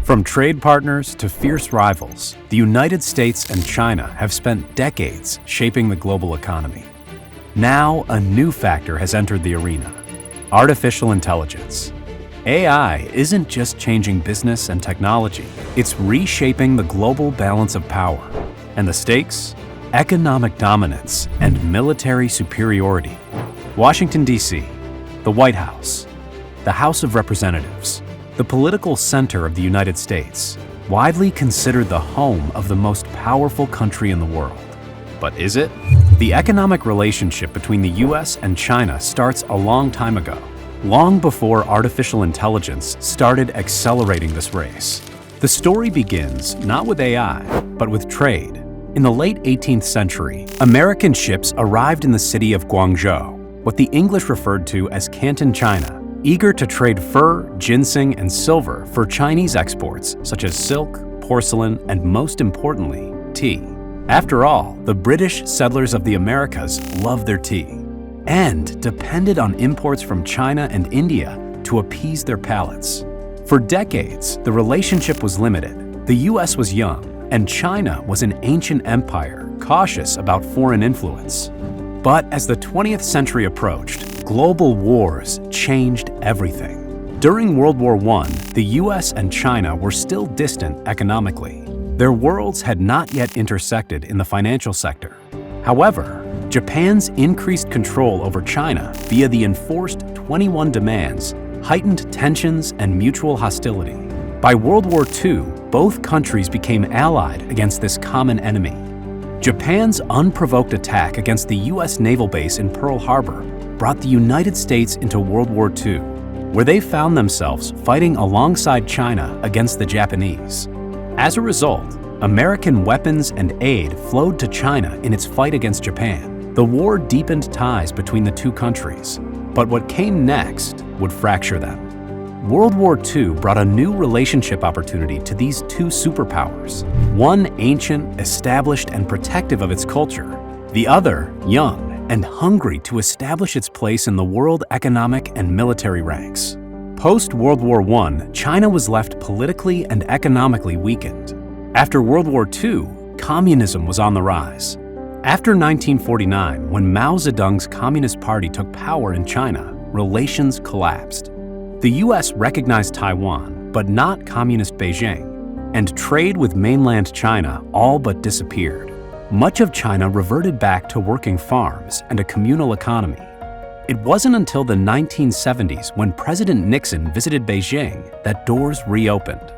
From trade partners to fierce rivals, the United States and China have spent decades shaping the global economy. Now, a new factor has entered the arena: artificial intelligence. AI isn't just changing business and technology, it's reshaping the global balance of power. And the stakes? Economic dominance and military superiority. Washington, D.C., the White House, the House of Representatives, the political center of the United States, widely considered the home of the most powerful country in the world. But is it? The economic relationship between the US and China starts a long time ago, long before artificial intelligence started accelerating this race. The story begins not with AI, but with trade. In the late 18th century, American ships arrived in the city of Guangzhou, what the English referred to as Canton, China, eager to trade fur, ginseng, and silver for Chinese exports such as silk, porcelain, and most importantly, tea. After all, the British settlers of the Americas loved their tea and depended on imports from China and India to appease their palates. For decades, the relationship was limited. The US was young, and China was an ancient empire, cautious about foreign influence. But as the 20th century approached, global wars changed everything. During World War I, the US and China were still distant economically. Their worlds had not yet intersected in the financial sector. However, Japan's increased control over China via the enforced 21 demands heightened tensions and mutual hostility. By World War II, both countries became allied against this common enemy. Japan's unprovoked attack against the US naval base in Pearl Harbor brought the United States into World War II, where they found themselves fighting alongside China against the Japanese. As a result, American weapons and aid flowed to China in its fight against Japan. The war deepened ties between the two countries, but what came next would fracture them. World War II brought a new relationship opportunity to these two superpowers, one ancient, established, and protective of its culture, the other young and hungry to establish its place in the world economic and military ranks. Post-World War I, China was left politically and economically weakened. After World War II, communism was on the rise. After 1949, when Mao Zedong's Communist Party took power in China, relations collapsed. The US recognized Taiwan, but not Communist Beijing, and trade with mainland China all but disappeared. Much of China reverted back to working farms and a communal economy. It wasn't until the 1970s, when President Nixon visited Beijing, that doors reopened.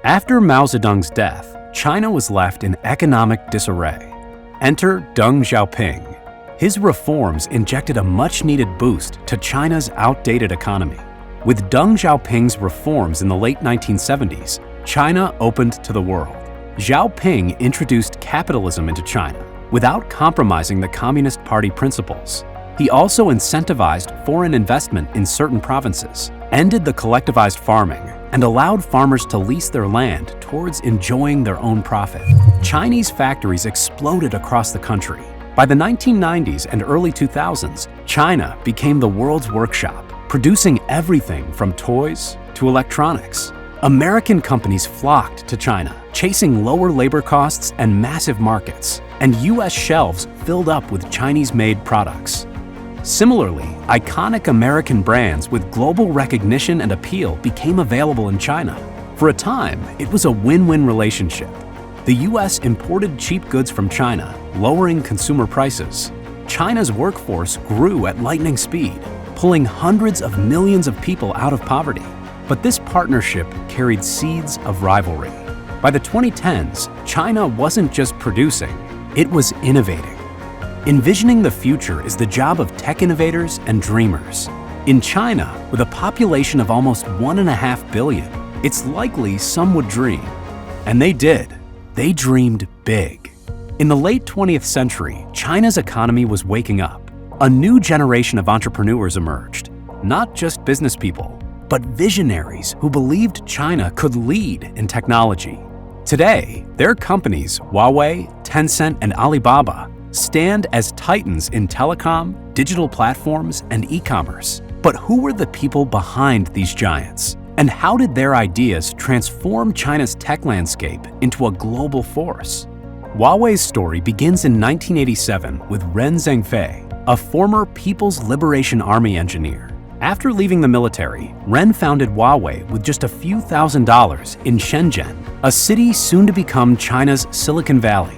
After Mao Zedong's death, China was left in economic disarray. Enter Deng Xiaoping. His reforms injected a much-needed boost to China's outdated economy. With Deng Xiaoping's reforms in the late 1970s, China opened to the world. Xiaoping introduced capitalism into China without compromising the Communist Party principles. He also incentivized foreign investment in certain provinces, ended the collectivized farming, and allowed farmers to lease their land towards enjoying their own profit. Chinese factories exploded across the country. By the 1990s and early 2000s, China became the world's workshop, producing everything from toys to electronics. American companies flocked to China, chasing lower labor costs and massive markets, and US shelves filled up with Chinese-made products. Similarly, iconic American brands with global recognition and appeal became available in China. For a time, it was a win-win relationship. The US imported cheap goods from China, lowering consumer prices. China's workforce grew at lightning speed, pulling hundreds of millions of people out of poverty. But this partnership carried seeds of rivalry. By the 2010s, China wasn't just producing, it was innovating. Envisioning the future is the job of tech innovators and dreamers. In China, with a population of almost 1.5 billion, it's likely some would dream. And they did. They dreamed big. In the late 20th century, China's economy was waking up. A new generation of entrepreneurs emerged, not just business people, but visionaries who believed China could lead in technology. Today, their companies, Huawei, Tencent, and Alibaba, stand as titans in telecom, digital platforms, and e-commerce. But who were the people behind these giants? And how did their ideas transform China's tech landscape into a global force? Huawei's story begins in 1987 with Ren Zhengfei, a former People's Liberation Army engineer. After leaving the military, Ren founded Huawei with just a few $1,000s in Shenzhen, a city soon to become China's Silicon Valley.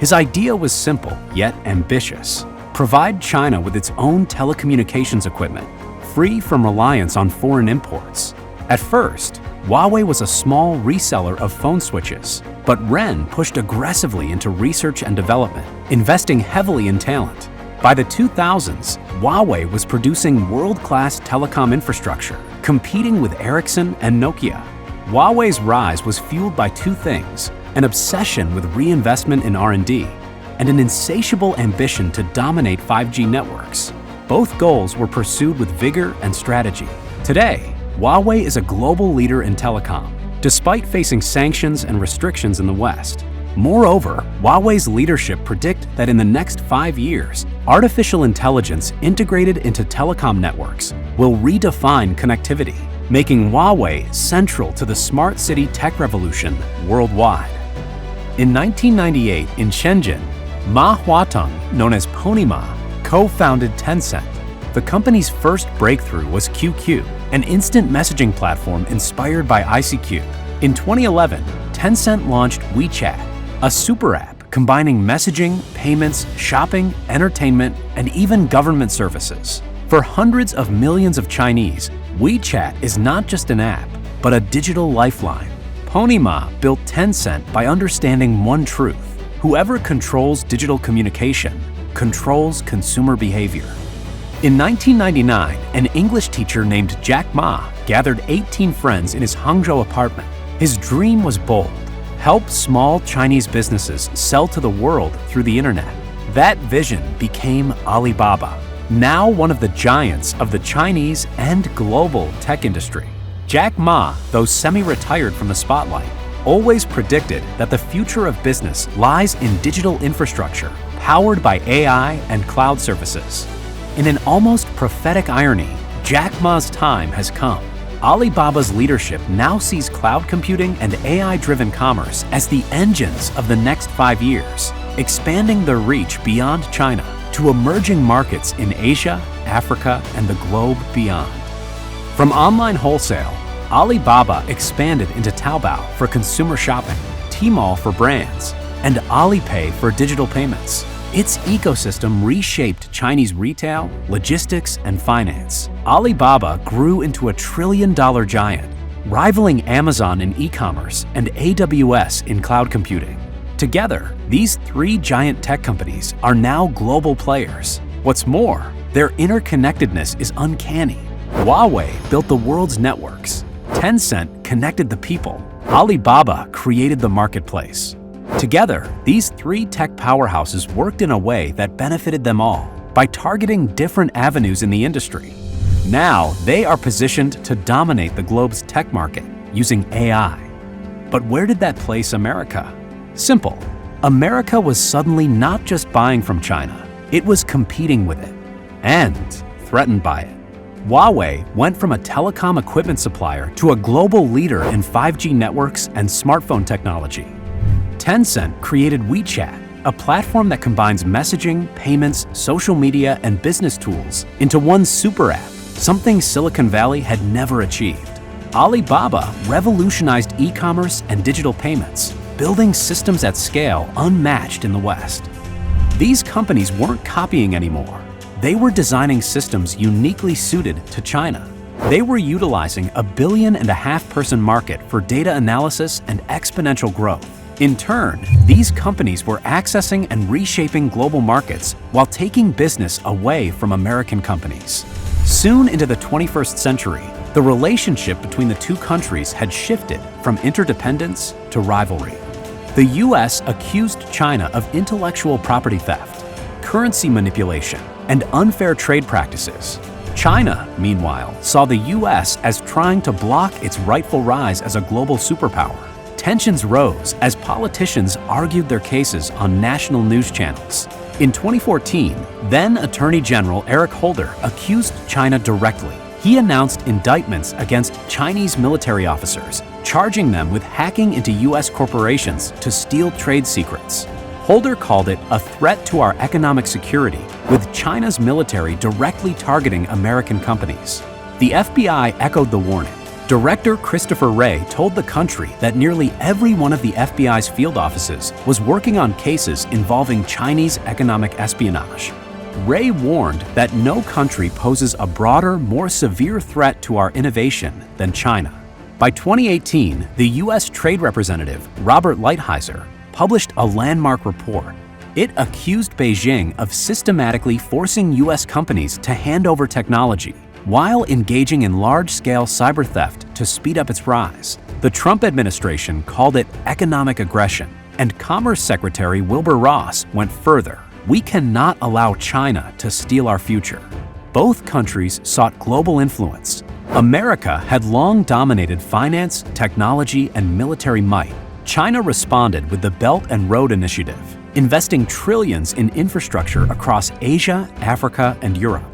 His idea was simple yet ambitious: provide China with its own telecommunications equipment, free from reliance on foreign imports. At first, Huawei was a small reseller of phone switches, but Ren pushed aggressively into research and development, investing heavily in talent. By the 2000s, Huawei was producing world-class telecom infrastructure, competing with Ericsson and Nokia. Huawei's rise was fueled by two things: an obsession with reinvestment in R&D, and an insatiable ambition to dominate 5G networks. Both goals were pursued with vigor and strategy. Today, Huawei is a global leader in telecom, despite facing sanctions and restrictions in the West. Moreover, Huawei's leadership predict that in the next 5 years, artificial intelligence integrated into telecom networks will redefine connectivity, making Huawei central to the smart city tech revolution worldwide. In 1998, in Shenzhen, Ma Huateng, known as Pony Ma, co-founded Tencent. The company's first breakthrough was QQ, an instant messaging platform inspired by ICQ. In 2011, Tencent launched WeChat, a super app combining messaging, payments, shopping, entertainment, and even government services. For hundreds of millions of Chinese, WeChat is not just an app, but a digital lifeline. Pony Ma built Tencent by understanding one truth: whoever controls digital communication controls consumer behavior. In 1999, an English teacher named Jack Ma gathered 18 friends in his Hangzhou apartment. His dream was bold: help small Chinese businesses sell to the world through the internet. That vision became Alibaba, now one of the giants of the Chinese and global tech industry. Jack Ma, though semi-retired from the spotlight, always predicted that the future of business lies in digital infrastructure powered by AI and cloud services. In an almost prophetic irony, Jack Ma's time has come. Alibaba's leadership now sees cloud computing and AI-driven commerce as the engines of the next 5 years, expanding their reach beyond China to emerging markets in Asia, Africa, and the globe beyond. From online wholesale, Alibaba expanded into Taobao for consumer shopping, Tmall for brands, and Alipay for digital payments. Its ecosystem reshaped Chinese retail, logistics, and finance. Alibaba grew into a trillion-dollar giant, rivaling Amazon in e-commerce and AWS in cloud computing. Together, these three giant tech companies are now global players. What's more, their interconnectedness is uncanny. Huawei built the world's networks. Tencent connected the people. Alibaba created the marketplace. Together, these three tech powerhouses worked in a way that benefited them all by targeting different avenues in the industry. Now, they are positioned to dominate the globe's tech market using AI. But where did that place America? Simple. America was suddenly not just buying from China, it was competing with it and threatened by it. Huawei went from a telecom equipment supplier to a global leader in 5G networks and smartphone technology. Tencent created WeChat, a platform that combines messaging, payments, social media, and business tools into one super app, something Silicon Valley had never achieved. Alibaba revolutionized e-commerce and digital payments, building systems at scale unmatched in the West. These companies weren't copying anymore. They were designing systems uniquely suited to China. They were utilizing a 1.5 billion person market for data analysis and exponential growth. In turn, these companies were accessing and reshaping global markets while taking business away from American companies. Soon into the 21st century, the relationship between the two countries had shifted from interdependence to rivalry. The US accused China of intellectual property theft, currency manipulation, and unfair trade practices. China, meanwhile, saw the US as trying to block its rightful rise as a global superpower. Tensions rose as politicians argued their cases on national news channels. In 2014, then Attorney General Eric Holder accused China directly, he announced indictments against Chinese military officers, charging them with hacking into U.S. corporations to steal trade secrets. Holder called it a threat to our economic security, with China's military directly targeting American companies. The FBI echoed the warning. Director Christopher Wray told the country that nearly every one of the FBI's field offices was working on cases involving Chinese economic espionage. Wray warned that no country poses a broader, more severe threat to our innovation than China. By 2018, the U.S. Trade Representative, Robert Lighthizer, published a landmark report. It accused Beijing of systematically forcing U.S. companies to hand over technology while engaging in large-scale cyber theft to speed up its rise. The Trump administration called it economic aggression, and Commerce Secretary Wilbur Ross went further. We cannot allow China to steal our future. Both countries sought global influence. America had long dominated finance, technology, and military might. China responded with the Belt and Road Initiative, investing trillions in infrastructure across Asia, Africa, and Europe.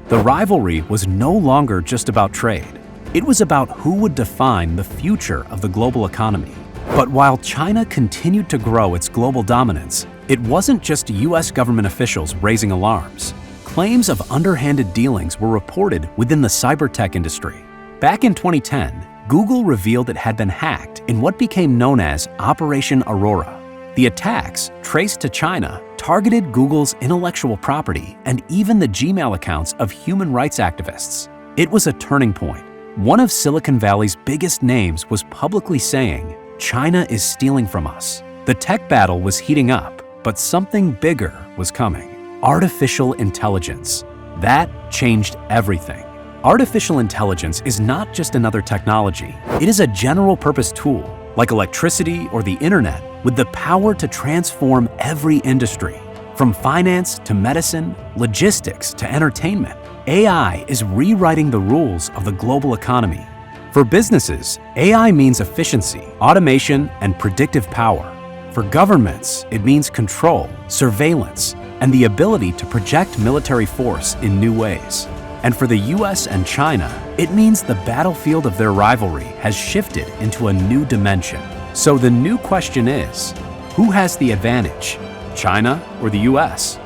The rivalry was no longer just about trade. It was about who would define the future of the global economy. But while China continued to grow its global dominance, it wasn't just U.S. government officials raising alarms. Claims of underhanded dealings were reported within the cyber-tech industry. Back in 2010, Google revealed it had been hacked in what became known as Operation Aurora. The attacks, traced to China, targeted Google's intellectual property and even the Gmail accounts of human rights activists. It was a turning point. One of Silicon Valley's biggest names was publicly saying, "China is stealing from us." The tech battle was heating up, but something bigger was coming. Artificial intelligence. That changed everything. Artificial intelligence is not just another technology. It is a general-purpose tool, like electricity or the internet, with the power to transform every industry. From finance to medicine, logistics to entertainment, AI is rewriting the rules of the global economy. For businesses, AI means efficiency, automation, and predictive power. For governments, it means control, surveillance, and the ability to project military force in new ways. And for the US and China, it means the battlefield of their rivalry has shifted into a new dimension. So the new question is, who has the advantage, China or the US?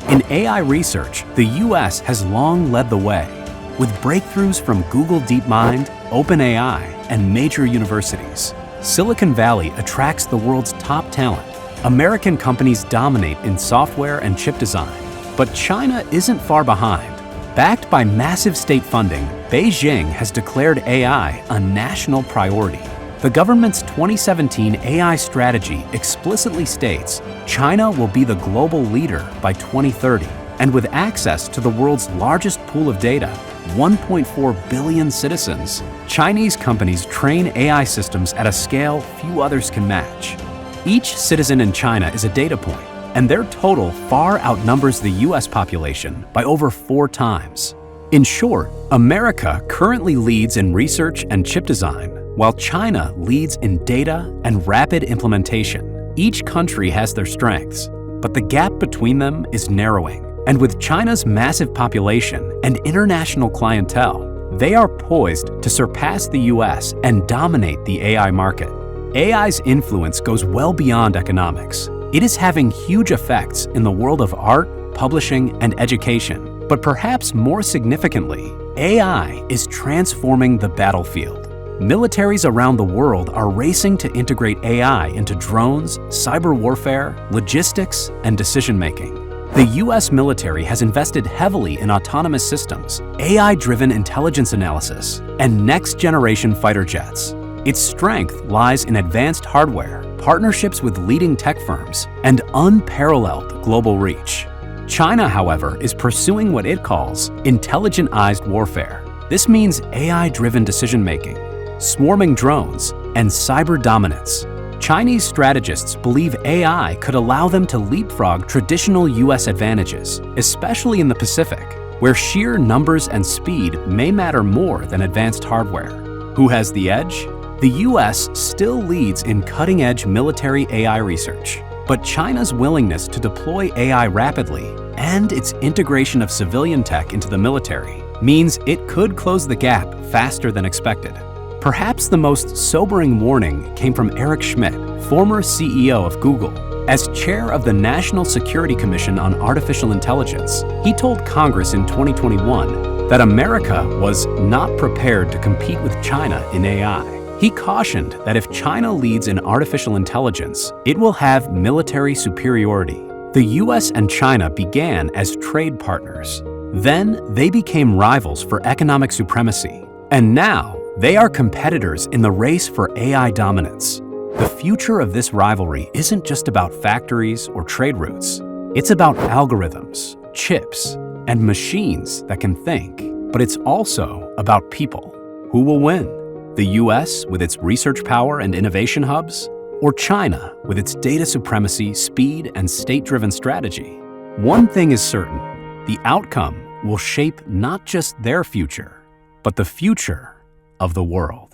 In AI research, the US has long led the way, with breakthroughs from Google DeepMind, OpenAI, and major universities. Silicon Valley attracts the world's top talent. American companies dominate in software and chip design, but China isn't far behind. Backed by massive state funding, Beijing has declared AI a national priority. The government's 2017 AI strategy explicitly states China will be the global leader by 2030, and with access to the world's largest pool of data, 1.4 billion citizens, Chinese companies train AI systems at a scale few others can match. Each citizen in China is a data point, and their total far outnumbers the US population by over 4 times. In short, America currently leads in research and chip design, while China leads in data and rapid implementation. Each country has their strengths, but the gap between them is narrowing. And with China's massive population and international clientele, they are poised to surpass the US and dominate the AI market. AI's influence goes well beyond economics. It is having huge effects in the world of art, publishing, and education. But perhaps more significantly, AI is transforming the battlefield. Militaries around the world are racing to integrate AI into drones, cyber warfare, logistics, and decision-making. The US military has invested heavily in autonomous systems, AI-driven intelligence analysis, and next-generation fighter jets. Its strength lies in advanced hardware, partnerships with leading tech firms, and unparalleled global reach. China, however, is pursuing what it calls intelligentized warfare. This means AI-driven decision-making, swarming drones, and cyber dominance. Chinese strategists believe AI could allow them to leapfrog traditional US advantages, especially in the Pacific, where sheer numbers and speed may matter more than advanced hardware. Who has the edge? The US still leads in cutting-edge military AI research, but China's willingness to deploy AI rapidly and its integration of civilian tech into the military means it could close the gap faster than expected. Perhaps the most sobering warning came from Eric Schmidt, former CEO of Google. As chair of the National Security Commission on Artificial Intelligence, he told Congress in 2021 that America was not prepared to compete with China in AI. He cautioned that if China leads in artificial intelligence, it will have military superiority. The US and China began as trade partners. Then they became rivals for economic supremacy. And now they are competitors in the race for AI dominance. The future of this rivalry isn't just about factories or trade routes. It's about algorithms, chips, and machines that can think. But it's also about people. Who will win? The US with its research power and innovation hubs? Or China with its data supremacy, speed, and state-driven strategy? One thing is certain, the outcome will shape not just their future, but the future of the world.